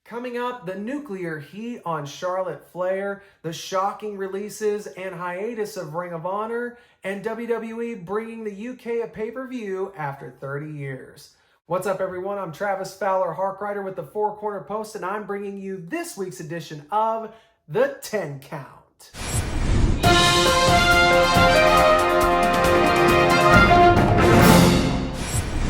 Coming up, the nuclear heat on Charlotte Flair, the shocking releases and hiatus of Ring of Honor, and WWE bringing the UK a pay-per-view after 30 years. What's up, everyone? I'm Travis Fowler Harkrider with the Four Corner Post, and I'm bringing you this week's edition of The 10 Count.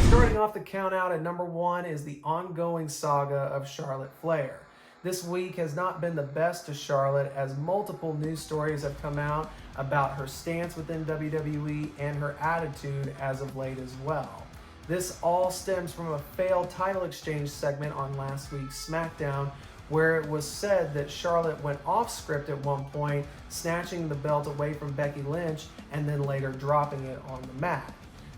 Starting off the count out at number 1 is the ongoing saga of Charlotte Flair. This week has not been the best to Charlotte, as multiple news stories have come out about her stance within WWE and her attitude as of late as well. This all stems from a failed title exchange segment on last week's SmackDown, where it was said that Charlotte went off script at one point, snatching the belt away from Becky Lynch and then later dropping it on the mat.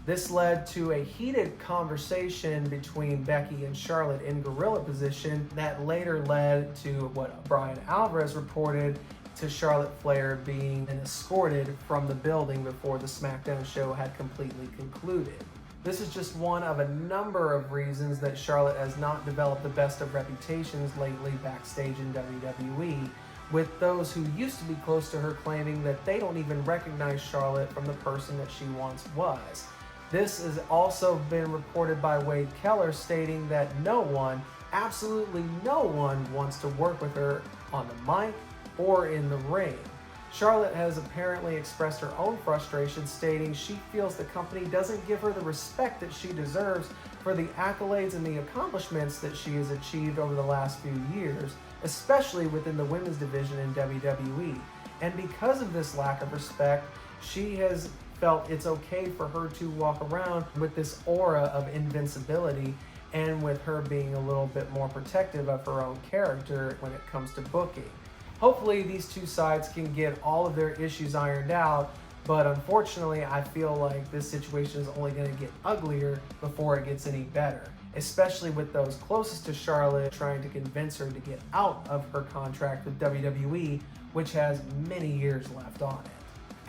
This led to a heated conversation between Becky and Charlotte in gorilla position that later led to what Brian Alvarez reported to Charlotte Flair being escorted from the building before the SmackDown show had completely concluded. This is just one of a number of reasons that Charlotte has not developed the best of reputations lately backstage in WWE, with those who used to be close to her claiming that they don't even recognize Charlotte from the person that she once was. This has also been reported by Wade Keller, stating that no one, absolutely no one, wants to work with her on the mic or in the ring. Charlotte has apparently expressed her own frustration, stating she feels the company doesn't give her the respect that she deserves for the accolades and the accomplishments that she has achieved over the last few years, especially within the women's division in WWE. And because of this lack of respect, she has felt it's okay for her to walk around with this aura of invincibility, and with her being a little bit more protective of her own character when it comes to booking. Hopefully these two sides can get all of their issues ironed out, but unfortunately I feel like this situation is only going to get uglier before it gets any better, especially with those closest to Charlotte trying to convince her to get out of her contract with WWE, which has many years left on it.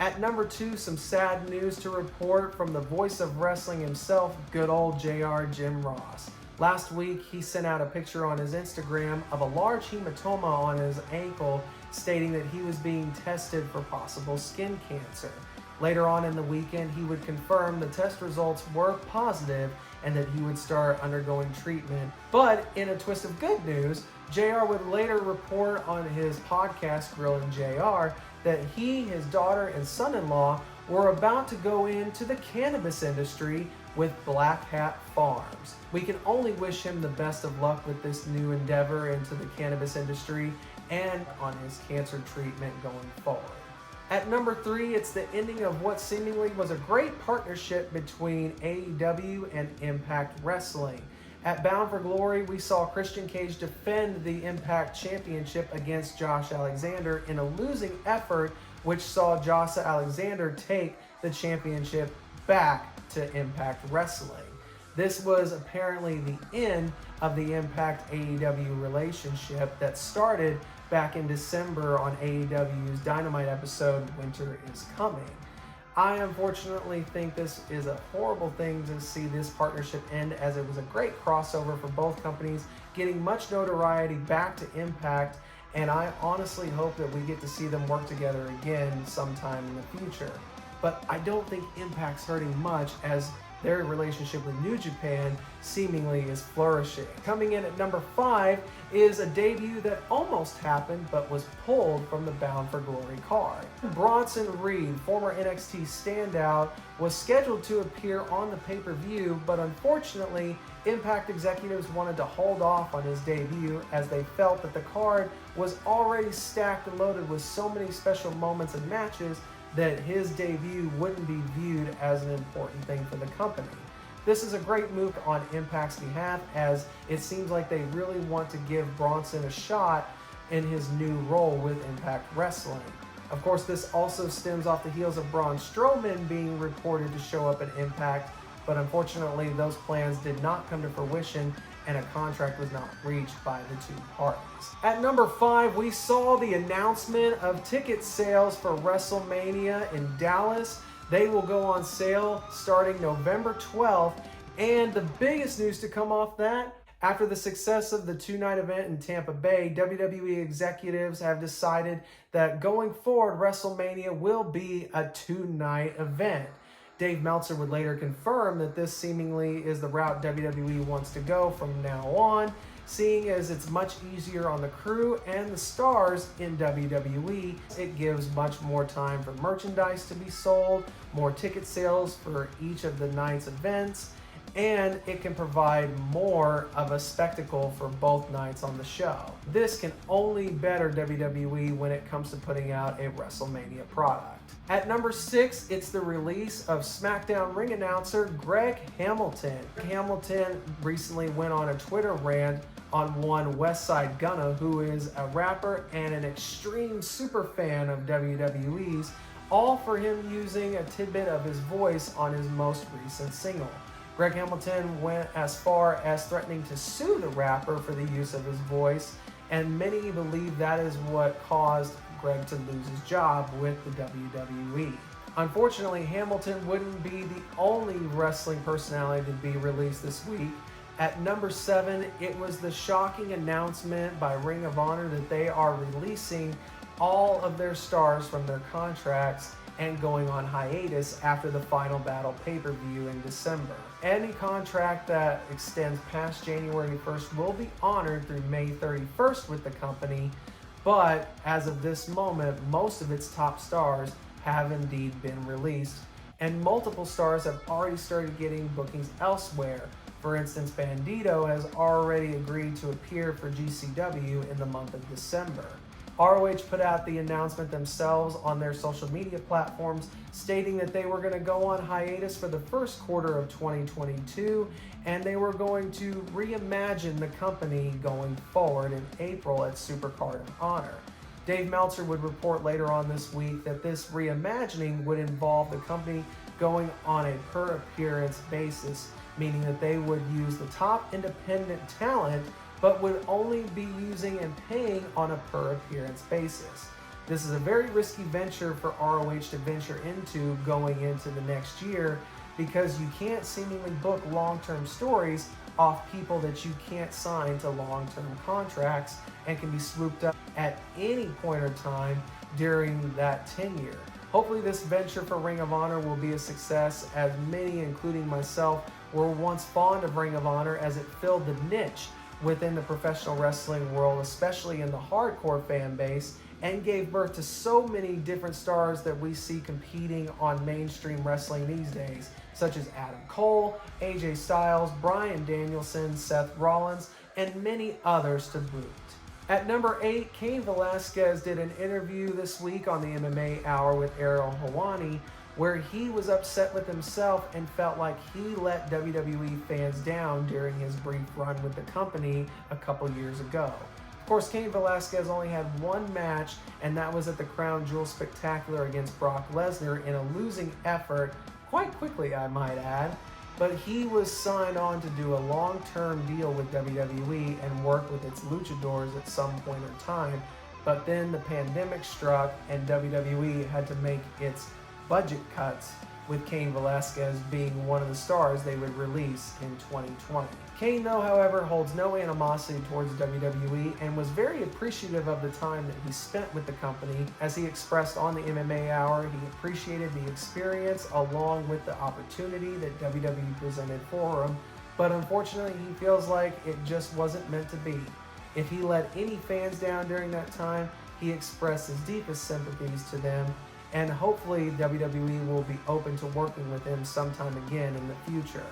At number 2, some sad news to report from the voice of wrestling himself, good old JR Jim Ross. Last week, he sent out a picture on his Instagram of a large hematoma on his ankle, stating that he was being tested for possible skin cancer. Later on in the weekend, he would confirm the test results were positive and that he would start undergoing treatment. But in a twist of good news, JR would later report on his podcast, Grilling JR, that he, his daughter, and son-in-law were about to go into the cannabis industry with Black Hat Farms. We can only wish him the best of luck with this new endeavor into the cannabis industry and on his cancer treatment going forward. At number 3, it's the ending of what seemingly was a great partnership between AEW and Impact Wrestling. At Bound for Glory, we saw Christian Cage defend the Impact Championship against Josh Alexander in a losing effort, which saw Josh Alexander take the championship back to Impact Wrestling. This was apparently the end of the Impact AEW relationship that started back in December on AEW's Dynamite episode, Winter is Coming. I unfortunately think this is a horrible thing to see this partnership end, as it was a great crossover for both companies, getting much notoriety back to Impact, and I honestly hope that we get to see them work together again sometime in the future. But I don't think Impact's hurting much, as their relationship with New Japan seemingly is flourishing. Coming in at number 5 is a debut that almost happened but was pulled from the Bound for Glory card. Bronson Reed, former NXT standout, was scheduled to appear on the pay-per-view, but unfortunately Impact executives wanted to hold off on his debut, as they felt that the card was already stacked and loaded with so many special moments and matches that his debut wouldn't be viewed as an important thing for the company. This is a great move on Impact's behalf, as it seems like they really want to give Bronson a shot in his new role with Impact Wrestling. Of course, this also stems off the heels of Braun Strowman being reported to show up at Impact, but unfortunately those plans did not come to fruition, and a contract was not reached by the two parties. At number 5, we saw the announcement of ticket sales for WrestleMania in Dallas. They will go on sale starting November 12th, and the biggest news to come off that, After the success of the two-night event in Tampa Bay, WWE executives have decided that going forward, WrestleMania will be a two-night event. Dave Meltzer would later confirm that this seemingly is the route WWE wants to go from now on, seeing as it's much easier on the crew and the stars in WWE. It gives much more time for merchandise to be sold, more ticket sales for each of the night's events, and it can provide more of a spectacle for both nights on the show. This can only better WWE when it comes to putting out a WrestleMania product. At number 6, it's the release of SmackDown ring announcer Greg Hamilton. Hamilton recently went on a Twitter rant on one Westside Gunna, who is a rapper and an extreme super fan of WWE's, all for him using a tidbit of his voice on his most recent single. Greg Hamilton went as far as threatening to sue the rapper for the use of his voice, and many believe that is what caused Greg to lose his job with the WWE. Unfortunately, Hamilton wouldn't be the only wrestling personality to be released this week. At number 7, it was the shocking announcement by Ring of Honor that they are releasing all of their stars from their contracts and going on hiatus after the Final Battle pay-per-view in December. Any contract that extends past January 1st will be honored through May 31st with the company, but as of this moment, most of its top stars have indeed been released, and multiple stars have already started getting bookings elsewhere. For instance, Bandito has already agreed to appear for GCW in the month of December. ROH put out the announcement themselves on their social media platforms, stating that they were going to go on hiatus for the first quarter of 2022, and they were going to reimagine the company going forward in April at Supercard of Honor. Dave Meltzer would report later on this week that this reimagining would involve the company going on a per appearance basis, meaning that they would use the top independent talent but would only be using and paying on a per appearance basis. This is a very risky venture for ROH to venture into going into the next year, because you can't seemingly book long-term stories off people that you can't sign to long-term contracts and can be swooped up at any point in time during that tenure. Hopefully this venture for Ring of Honor will be a success, as many, including myself, were once fond of Ring of Honor as it filled the niche within the professional wrestling world, especially in the hardcore fan base, and gave birth to so many different stars that we see competing on mainstream wrestling these days, such as Adam Cole, AJ Styles, Bryan Danielson, Seth Rollins, and many others to boot. At number 8, Cain Velasquez did an interview this week on the MMA Hour with Ariel Helwani, where he was upset with himself and felt like he let WWE fans down during his brief run with the company a couple years ago. Of course, Cain Velasquez only had one match, and that was at the Crown Jewel Spectacular against Brock Lesnar in a losing effort, quite quickly I might add, but he was signed on to do a long-term deal with WWE and work with its luchadors at some point in time, but then the pandemic struck and WWE had to make its budget cuts, with Cain Velasquez being one of the stars they would release in 2020. Cain, though, however, holds no animosity towards WWE and was very appreciative of the time that he spent with the company. As he expressed on the MMA Hour, he appreciated the experience along with the opportunity that WWE presented for him, but unfortunately he feels like it just wasn't meant to be. If he let any fans down during that time, he expressed his deepest sympathies to them, and hopefully WWE will be open to working with him sometime again in the future.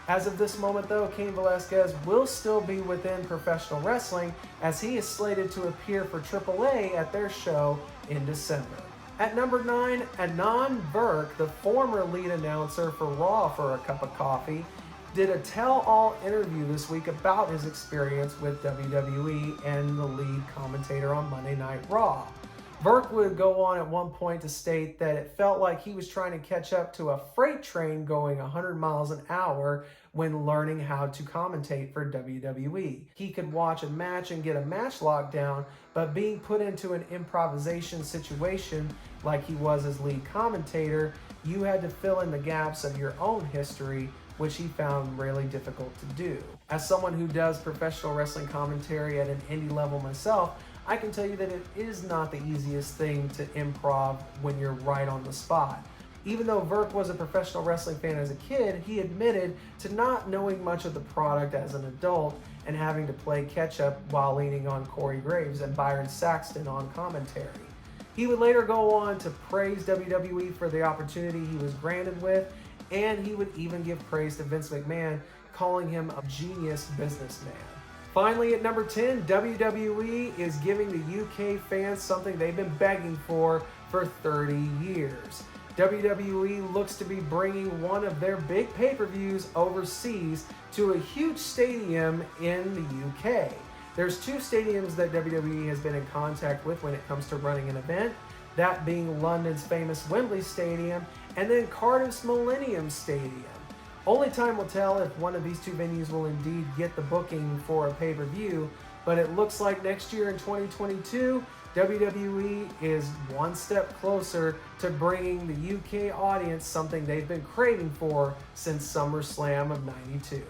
As of this moment though, Cain Velasquez will still be within professional wrestling, as he is slated to appear for AAA at their show in December. At number 9, Adnan Burke, the former lead announcer for Raw for a Cup of Coffee, did a tell-all interview this week about his experience with WWE and the lead commentator on Monday Night Raw. Burke would go on at one point to state that it felt like he was trying to catch up to a freight train going 100 miles an hour when learning how to commentate for WWE. He could watch a match and get a match locked down, but being put into an improvisation situation like he was as lead commentator, you had to fill in the gaps of your own history, which he found really difficult to do. As someone who does professional wrestling commentary at an indie level myself, I can tell you that it is not the easiest thing to improv when you're right on the spot. Even though Virk was a professional wrestling fan as a kid, he admitted to not knowing much of the product as an adult and having to play catch-up while leaning on Corey Graves and Byron Saxton on commentary. He would later go on to praise WWE for the opportunity he was granted with, and he would even give praise to Vince McMahon, calling him a genius businessman. Finally, at number 10, WWE is giving the UK fans something they've been begging for 30 years. WWE looks to be bringing one of their big pay-per-views overseas to a huge stadium in the UK. There's two stadiums that WWE has been in contact with when it comes to running an event, that being London's famous Wembley Stadium and then Cardiff's Millennium Stadium. Only time will tell if one of these two venues will indeed get the booking for a pay-per-view, but it looks like next year in 2022, WWE is one step closer to bringing the UK audience something they've been craving for since SummerSlam of '92.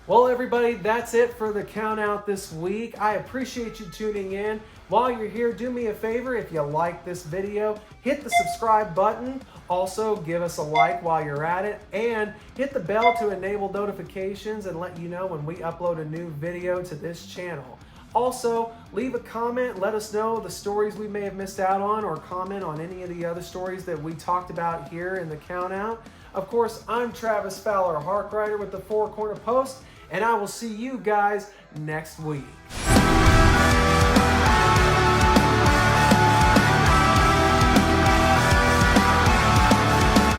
Well, everybody, that's it for the count out this week. I appreciate you tuning in. While you're here, do me a favor. If you like this video, hit the subscribe button. Also, give us a like while you're at it, and hit the bell to enable notifications and let you know when we upload a new video to this channel. Also, leave a comment, let us know the stories we may have missed out on, or comment on any of the other stories that we talked about here in the count out. Of course, I'm Travis Fowler, Hark Rider with the Four Corner Post, and I will see you guys next week.